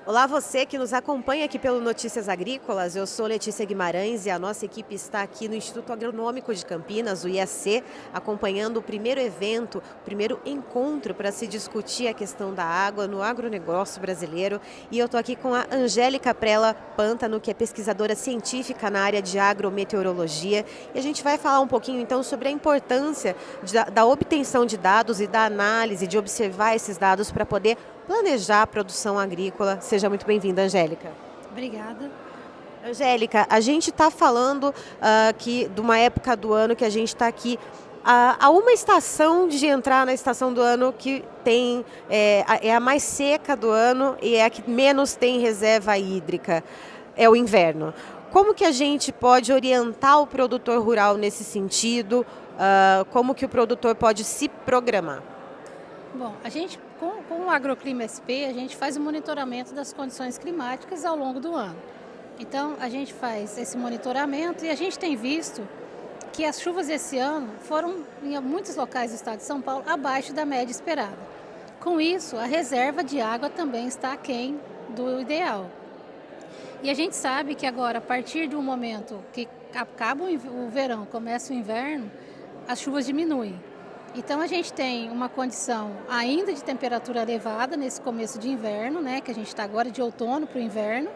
Olá, você que nos acompanha aqui pelo Notícias Agrícolas. Eu sou Letícia Guimarães e a nossa equipe está aqui no Instituto Agronômico de Campinas, o IAC, acompanhando o primeiro evento, o primeiro encontro para se discutir a questão da água no agronegócio brasileiro. E eu estou aqui com a Angélica Prella Pântano, que é pesquisadora científica na área de agrometeorologia. E a gente vai falar um pouquinho então sobre a importância da obtenção de dados e da análise, de observar esses dados para poder planejar a produção agrícola. Seja muito bem-vinda, Angélica. Obrigada. Angélica, a gente está falando aqui de uma época do ano que a gente está aqui a uma estação de entrar na estação do ano que tem é a mais seca do ano e é a que menos tem reserva hídrica, é o inverno. Como que a gente pode orientar o produtor rural nesse sentido? Como que o produtor pode se programar? Bom, a gente com o Agroclima SP, a gente faz o monitoramento das condições climáticas ao longo do ano. Então, a gente faz esse monitoramento e a gente tem visto que as chuvas esse ano foram, em muitos locais do estado de São Paulo, abaixo da média esperada. Com isso, a reserva de água também está aquém do ideal. E a gente sabe que agora, a partir do momento que acaba o verão, começa o inverno, as chuvas diminuem. Então a gente tem uma condição ainda de temperatura elevada nesse começo de inverno, né, que a gente está agora de outono para o inverno,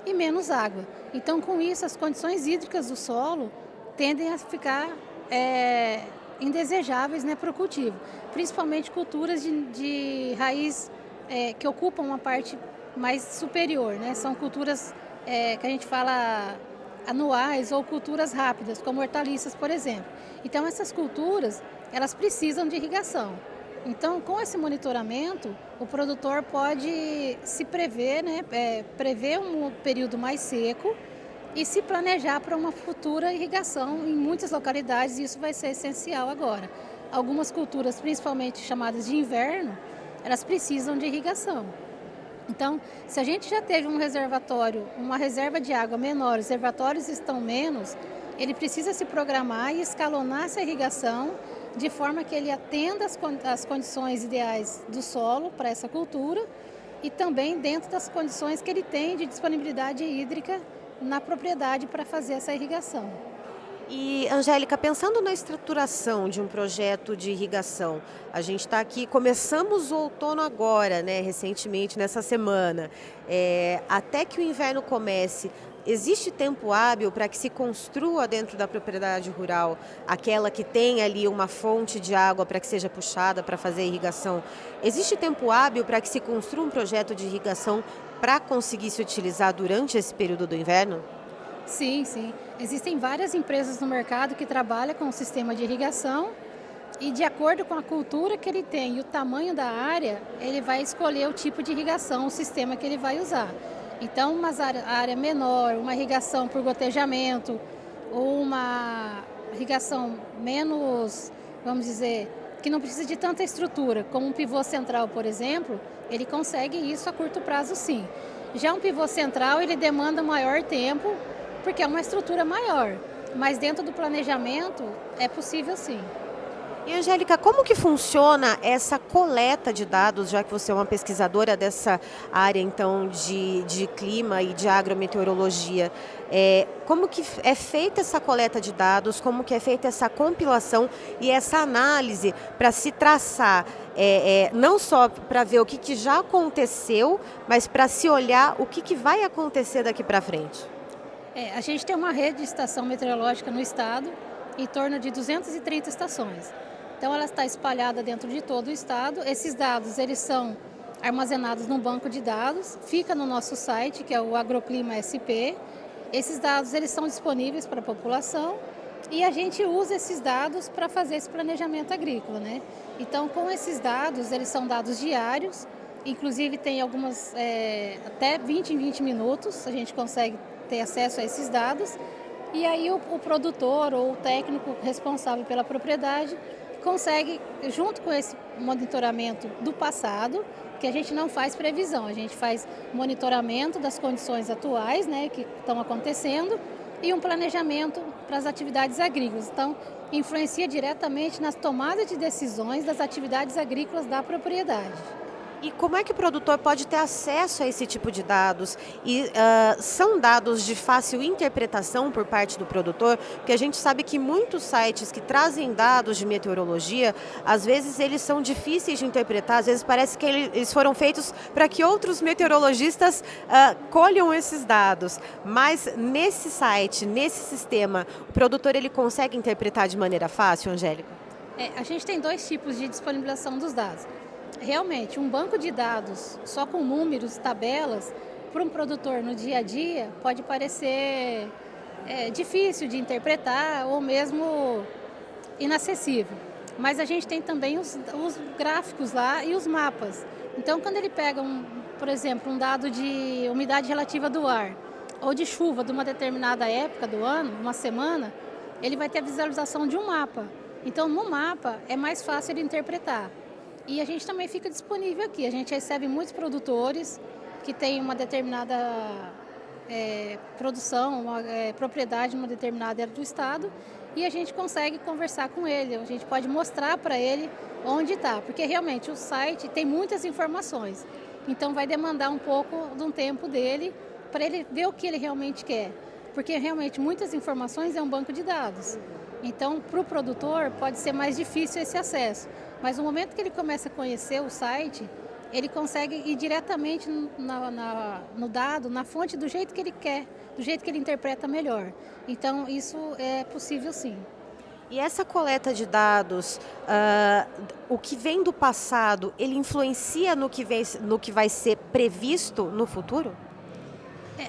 e menos água. Então com isso as condições hídricas do solo tendem a ficar indesejáveis, né, para o cultivo, principalmente culturas de raiz que ocupam uma parte mais superior, né, são culturas que a gente fala anuais ou culturas rápidas, como hortaliças, por exemplo. Então essas culturas elas precisam de irrigação. Então, com esse monitoramento, o produtor pode se prever, né, prever um período mais seco e se planejar para uma futura irrigação em muitas localidades, e isso vai ser essencial agora. Algumas culturas, principalmente chamadas de inverno, elas precisam de irrigação. Então, se a gente já teve um reservatório, uma reserva de água menor, os reservatórios estão menos, ele precisa se programar e escalonar essa irrigação de forma que ele atenda às condições ideais do solo para essa cultura e também dentro das condições que ele tem de disponibilidade hídrica na propriedade para fazer essa irrigação. E, Angélica, pensando na estruturação de um projeto de irrigação, a gente está aqui, começamos o outono agora, né, recentemente, nessa semana. Até que o inverno comece, existe tempo hábil para que se construa dentro da propriedade rural aquela que tem ali uma fonte de água para que seja puxada para fazer a irrigação? Existe tempo hábil para que se construa um projeto de irrigação para conseguir se utilizar durante esse período do inverno? Sim, sim. Existem várias empresas no mercado que trabalham com o sistema de irrigação e de acordo com a cultura que ele tem e o tamanho da área, ele vai escolher o tipo de irrigação, o sistema que ele vai usar. Então, a área menor, uma irrigação por gotejamento ou uma irrigação menos, vamos dizer, que não precisa de tanta estrutura, como um pivô central, por exemplo, ele consegue isso a curto prazo, sim. Já um pivô central, ele demanda maior tempo, porque é uma estrutura maior, mas dentro do planejamento é possível, sim. E, Angélica, como que funciona essa coleta de dados, já que você é uma pesquisadora dessa área, então, de clima e de agrometeorologia? Como que é feita essa coleta de dados, como que é feita essa compilação e essa análise para se traçar, não só para ver o que já aconteceu, mas para se olhar o que vai acontecer daqui para frente? A gente tem uma rede de estação meteorológica no estado, em torno de 230 estações. Então ela está espalhada dentro de todo o estado. Esses dados eles são armazenados num banco de dados, fica no nosso site, que é o Agroclima SP. Esses dados eles são disponíveis para a população e a gente usa esses dados para fazer esse planejamento agrícola, né? Então com esses dados, eles são dados diários, inclusive tem algumas até 20 em 20 minutos, a gente consegue ter acesso a esses dados. E aí o produtor ou o técnico responsável pela propriedade consegue, junto com esse monitoramento do passado, que a gente não faz previsão, a gente faz monitoramento das condições atuais, né, que estão acontecendo, e um planejamento para as atividades agrícolas. Então, influencia diretamente nas tomadas de decisões das atividades agrícolas da propriedade. E como é que o produtor pode ter acesso a esse tipo de dados? E são dados de fácil interpretação por parte do produtor? Porque a gente sabe que muitos sites que trazem dados de meteorologia, às vezes eles são difíceis de interpretar, às vezes parece que eles foram feitos para que outros meteorologistas colham esses dados. Mas nesse site, nesse sistema, o produtor ele consegue interpretar de maneira fácil, Angélica? A gente tem dois tipos de disponibilização dos dados. Realmente, um banco de dados só com números, tabelas, para um produtor no dia a dia pode parecer difícil de interpretar ou mesmo inacessível. Mas a gente tem também os gráficos lá e os mapas. Então, quando ele pega, por exemplo, um dado de umidade relativa do ar ou de chuva de uma determinada época do ano, uma semana, ele vai ter a visualização de um mapa. Então, no mapa é mais fácil de interpretar. E a gente também fica disponível aqui. A gente recebe muitos produtores que têm uma determinada produção, uma propriedade em uma determinada área do estado e a gente consegue conversar com ele. A gente pode mostrar para ele onde está, porque realmente o site tem muitas informações. Então vai demandar um pouco de um tempo dele para ele ver o que ele realmente quer. Porque realmente muitas informações é um banco de dados. Então, para o produtor pode ser mais difícil esse acesso. Mas no momento que ele começa a conhecer o site, ele consegue ir diretamente no dado, na fonte, do jeito que ele quer, do jeito que ele interpreta melhor. Então, isso é possível sim. E essa coleta de dados, o que vem do passado, ele influencia no que vai ser previsto no futuro?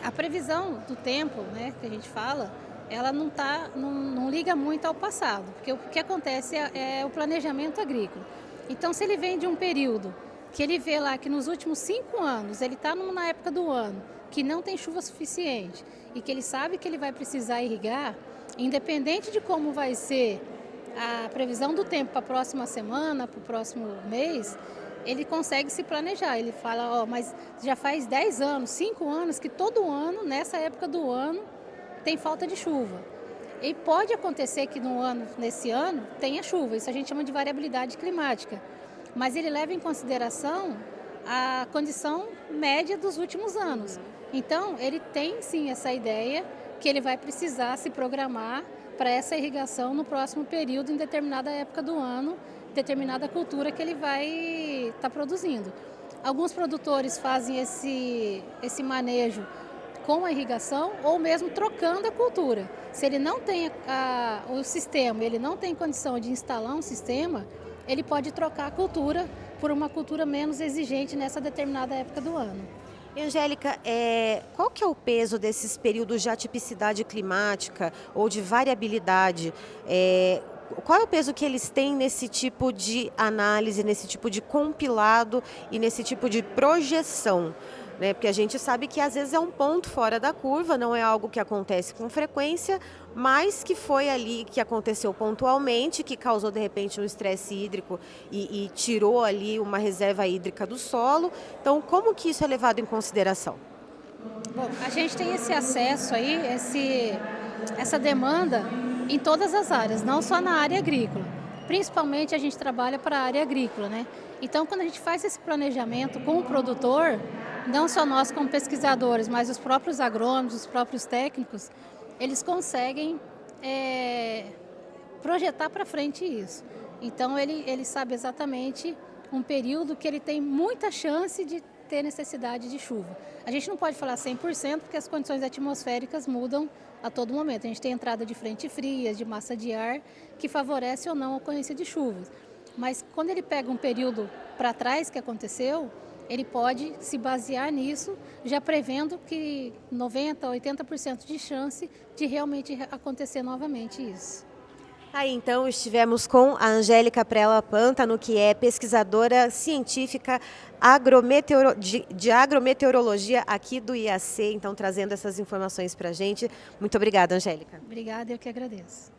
A previsão do tempo, né, que a gente fala, ela não liga muito ao passado, porque o que acontece é o planejamento agrícola. Então, se ele vem de um período que ele vê lá que nos últimos 5 anos, ele está na época do ano que não tem chuva suficiente e que ele sabe que ele vai precisar irrigar, independente de como vai ser a previsão do tempo para a próxima semana, para o próximo mês, ele consegue se planejar. Ele fala, mas já faz 10 anos, 5 anos, que todo ano, nessa época do ano, tem falta de chuva. E pode acontecer que nesse ano tenha chuva, isso a gente chama de variabilidade climática. Mas ele leva em consideração a condição média dos últimos anos. Então, ele tem sim essa ideia que ele vai precisar se programar para essa irrigação no próximo período, em determinada época do ano, determinada cultura que ele vai estar produzindo. Alguns produtores fazem esse manejo com a irrigação ou mesmo trocando a cultura. Se ele não tem o sistema, ele não tem condição de instalar um sistema, ele pode trocar a cultura por uma cultura menos exigente nessa determinada época do ano. Angélica, qual que é o peso desses períodos de atipicidade climática ou de variabilidade? Qual é o peso que eles têm nesse tipo de análise, nesse tipo de compilado e nesse tipo de projeção? Porque a gente sabe que às vezes é um ponto fora da curva, não é algo que acontece com frequência, mas que foi ali que aconteceu pontualmente, que causou de repente um estresse hídrico e tirou ali uma reserva hídrica do solo. Então, como que isso é levado em consideração? Bom, a gente tem esse acesso aí, essa demanda em todas as áreas, não só na área agrícola. Principalmente a gente trabalha para a área agrícola, né? Então, quando a gente faz esse planejamento com o produtor, não só nós como pesquisadores, mas os próprios agrônomos, os próprios técnicos, eles conseguem projetar para frente isso. Então, ele sabe exatamente um período que ele tem muita chance de ter necessidade de chuva. A gente não pode falar 100% porque as condições atmosféricas mudam a todo momento. A gente tem entrada de frentes frias, de massa de ar, que favorece ou não a ocorrência de chuvas. Mas quando ele pega um período para trás que aconteceu, ele pode se basear nisso, já prevendo que 90% a 80% de chance de realmente acontecer novamente isso. Aí então estivemos com a Angélica Prella Pântano, que é pesquisadora científica de agrometeorologia aqui do IAC, então trazendo essas informações para a gente. Muito obrigada, Angélica. Obrigada, eu que agradeço.